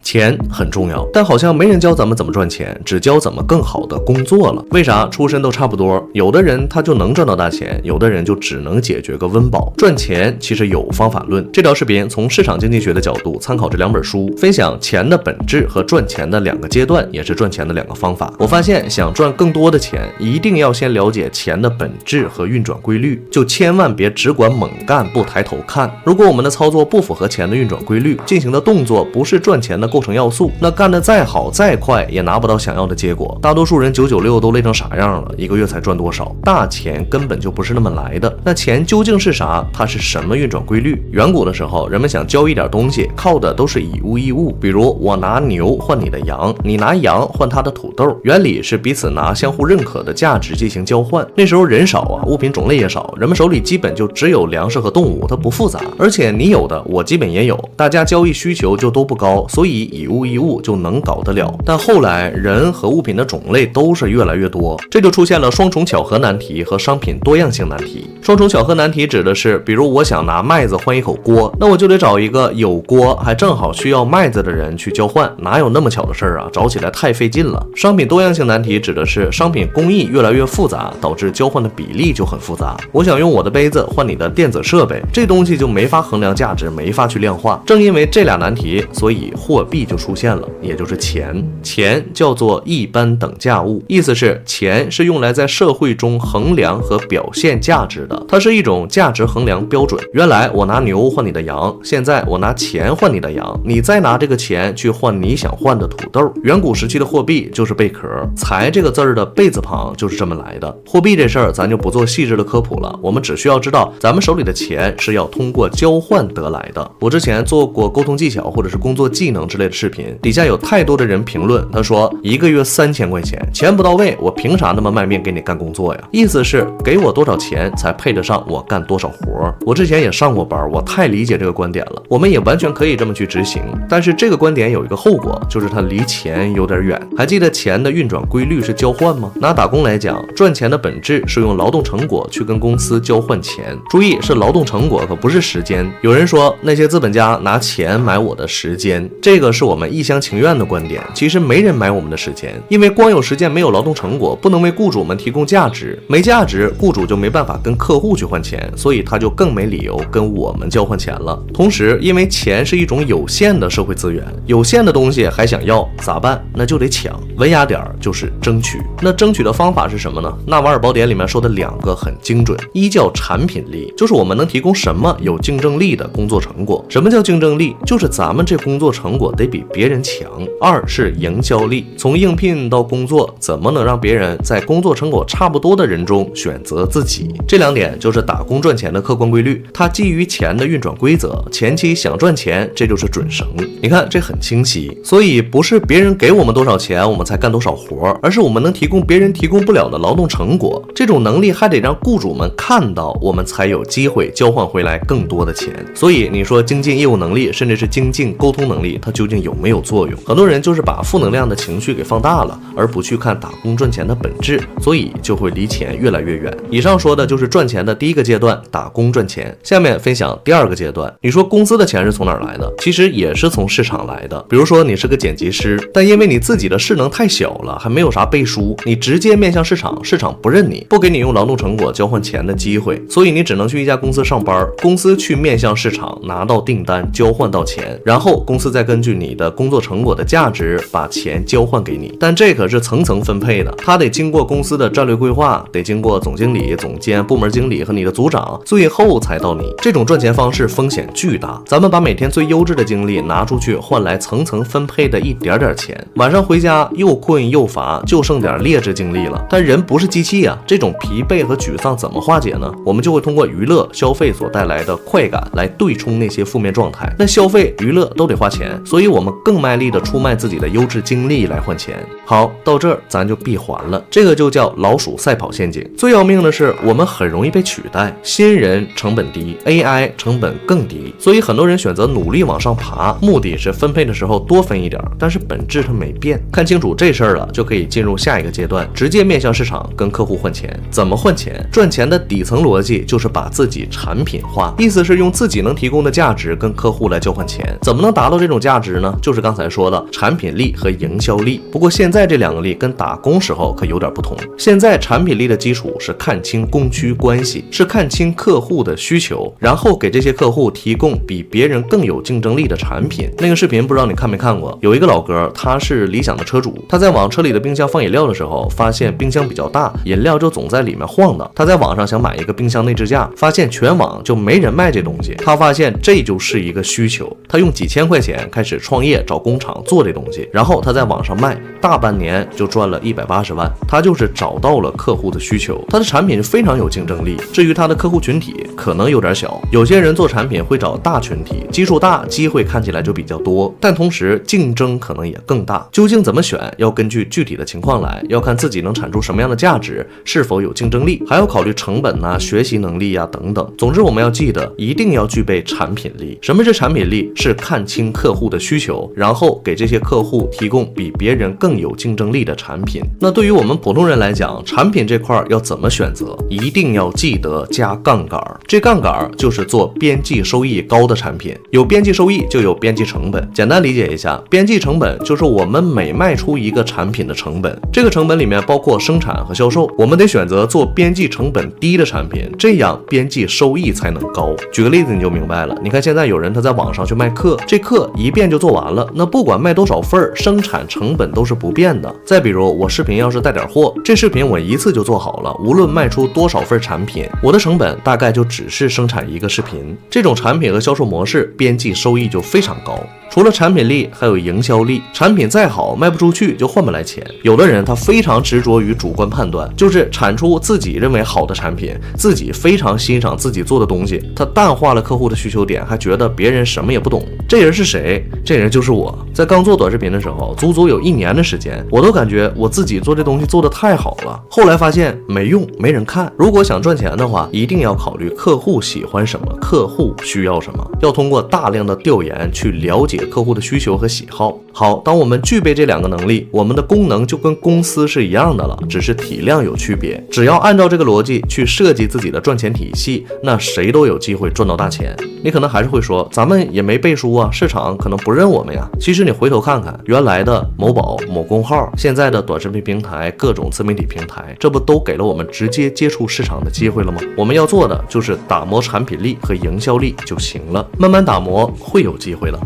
钱很重要，但好像没人教咱们怎么赚钱，只教怎么更好的工作了。为啥？出身都差不多，有的人他就能赚到大钱，有的人就只能解决个温饱。赚钱其实有方法论。这条视频从市场经济学的角度参考这两本书，分享钱的本质和赚钱的两个阶段，也是赚钱的两个方法。我发现想赚更多的钱，一定要先了解钱的本质和运转规律，就千万别只管猛干不抬头看。如果我们的操作不符合钱的运转规律，进行的动作不是赚钱的构成要素，那干得再好再快也拿不到想要的结果。大多数人996都累成啥样了，一个月才赚多少？大钱根本就不是那么来的。那钱究竟是啥？它是什么运转规律？远古的时候，人们想交易点东西，靠的都是以物易物，比如我拿牛换你的羊，你拿羊换他的土豆，原理是彼此拿相互认可的价值进行交换。那时候人少啊，物品种类也少，人们手里基本就只有粮食和动物，它不复杂，而且你有的我基本也有，大家交易需求就都不高，所以以物易物就能搞得了。但后来人和物品的种类都是越来越多，这就出现了双重巧合难题和商品多样性难题。双重巧合难题指的是，比如我想拿麦子换一口锅，那我就得找一个有锅还正好需要麦子的人去交换，哪有那么巧的事儿啊？找起来太费劲了。商品多样性难题指的是商品工艺越来越复杂，导致交换的比例就很复杂。我想用我的杯子换你的电子设备，这东西就没法衡量价值，没法去量化。正因为这俩难题，所以货币就出现了，也就是钱。钱叫做一般等价物，意思是钱是用来在社会中衡量和表现价值的，它是一种价值衡量标准。原来我拿牛换你的羊，现在我拿钱换你的羊，你再拿这个钱去换你想换的土豆。远古时期的货币就是贝壳，财这个字儿的贝字旁就是这么来的。货币这事儿咱就不做细致的科普了，我们只需要知道咱们手里的钱是要通过交换得来的。我之前做过沟通技巧或者是工作技能之类的视频，底下有太多的人评论，他说一个月3000块钱，钱不到位，我凭啥那么卖命给你干工作呀？意思是给我多少钱才配得上我干多少活。我之前也上过班，我太理解这个观点了，我们也完全可以这么去执行。但是这个观点有一个后果，就是它离钱有点远。还记得钱的运转规律是交换吗？拿打工来讲，赚钱的本质是用劳动成果去跟公司交换钱，注意是劳动成果，可不是时间。有人说那些资本家拿钱买我的时间，这个是我们一厢情愿的观点。其实没人买我们的时间，因为光有时间没有劳动成果，不能为雇主们提供价值，没价值，雇主就没办法跟客户去换钱，所以他就更没理由跟我们交换钱了。同时，因为钱是一种有限的社会资源，有限的东西还想要咋办？那就得抢，文雅点就是争取。那争取的方法是什么呢？纳瓦尔宝典里面说的两个很精准，一叫产品力，就是我们能提供什么有竞争力的工作成果。什么叫竞争力？就是咱们这工作成果得比别人强。二是营销力，从应聘到工作，怎么能让别人在工作成果差不多的人中选择自己？这两点就是打工赚钱的客观规律，它基于钱的运转规则。前期想赚钱，这就是准绳。你看这很清晰，所以不是别人给我们多少钱我们才干多少活，而是我们能提供别人提供不了的劳动成果。这种能力还得让雇主们看到，我们才有机会交换回来更多的钱。所以你说精进业务能力，甚至是精进沟通能力，它究竟有没有作用？很多人就是把负能量的情绪给放大了，而不去看打工赚钱的本质，所以就会离钱越来越远。以上说的就是赚钱的第一个阶段，打工赚钱。下面分享第二个阶段。你说公司的钱是从哪儿来的？其实也是从市场来的。比如说你是个剪辑师，但因为你自己的势能太小了，还没有啥背书，你直接面向市场，市场不认你，不给你用劳动成果交换钱的机会，所以你只能去一家公司上班，公司去面向市场拿到订单，交换到钱，然后公司再根据你的工作成果的价值把钱交换给你。但这可是层层分配的，它得经过公司的战略规划，得经过总经理、总监、部门经理和你的组长，最后才到你。这种赚钱方式风险巨大，咱们把每天最优质的精力拿出去换来层层分配的一点点钱，晚上回家又困又乏，就剩点劣质精力了。但人不是机器啊，这种疲惫和沮丧怎么化解呢？我们就会通过娱乐消费所带来的快感来对冲那些负面状态。那消费娱乐都得花钱，所以我们更卖力的出卖自己的优质精力来换钱。好，到这儿咱就闭环了，这个就叫老鼠赛跑陷阱。最要命的是，我们很容易容易被取代，新人成本低， AI 成本更低，所以很多人选择努力往上爬，目的是分配的时候多分一点，但是本质它没变。看清楚这事儿了，就可以进入下一个阶段，直接面向市场跟客户换钱。怎么换钱？赚钱的底层逻辑就是把自己产品化，意思是用自己能提供的价值跟客户来交换钱。怎么能达到这种价值呢？就是刚才说的产品力和营销力。不过现在这两个力跟打工时候可有点不同。现在产品力的基础是看清供需关系，是看清客户的需求，然后给这些客户提供比别人更有竞争力的产品。那个视频不知道你看没看过，有一个老哥，他是理想的车主，他在往车里的冰箱放饮料的时候，发现冰箱比较大，饮料就总在里面晃荡。他在网上想买一个冰箱内置架，发现全网就没人卖这东西。他发现这就是一个需求，他用几千块钱开始创业，找工厂做这东西，然后他在网上卖，大半年就赚了180万。他就是找到了客户的需求，他的产品非常有竞争力。至于他的客户群体可能有点小，有些人做产品会找大群体，基数大，机会看起来就比较多，但同时竞争可能也更大。究竟怎么选，要根据具体的情况来，要看自己能产出什么样的价值，是否有竞争力，还要考虑成本啊、学习能力啊等等。总之我们要记得，一定要具备产品力。什么是产品力？是看清客户的需求，然后给这些客户提供比别人更有竞争力的产品。那对于我们普通人来讲，产品这块要怎么选择？一定要记得加杠杆。这杠杆就是做边际收益高的产品，有边际收益就有边际成本。简单理解一下，边际成本就是我们每卖出一个产品的成本，这个成本里面包括生产和销售，我们得选择做边际成本低的产品，这样边际收益才能高。举个例子你就明白了，你看现在有人他在网上去卖课，这课一遍就做完了，那不管卖多少份，生产成本都是不变的。再比如我视频要是带点货，这视频我一次就做好了，无论卖出多少份产品，我的成本大概就只是生产一个视频。这种产品和销售模式，边际收益就非常高。除了产品力，还有营销力。产品再好，卖不出去就换不来钱。有的人他非常执着于主观判断，就是产出自己认为好的产品，自己非常欣赏自己做的东西，他淡化了客户的需求点，还觉得别人什么也不懂。这人是谁？这人就是我。在刚做短视频的时候，足足有1年的时间，我都感觉我自己做这东西做得太好了。后来发现没用，没人看。如果想赚钱的话，一定要考虑客户喜欢什么，客户需要什么，要通过大量的调研去了解客户的需求和喜好。好，当我们具备这两个能力，我们的功能就跟公司是一样的了，只是体量有区别。只要按照这个逻辑去设计自己的赚钱体系，那谁都有机会赚到大钱。你可能还是会说，咱们也没背书啊，市场可能不认我们呀。其实你回头看看，原来的某宝、某公号，现在的短视频平台、各种自媒体平台，这不都给了我们直接接触市场的机会了吗？我们要做的就是打磨产品力和营销力就行了，慢慢打磨，会有机会的。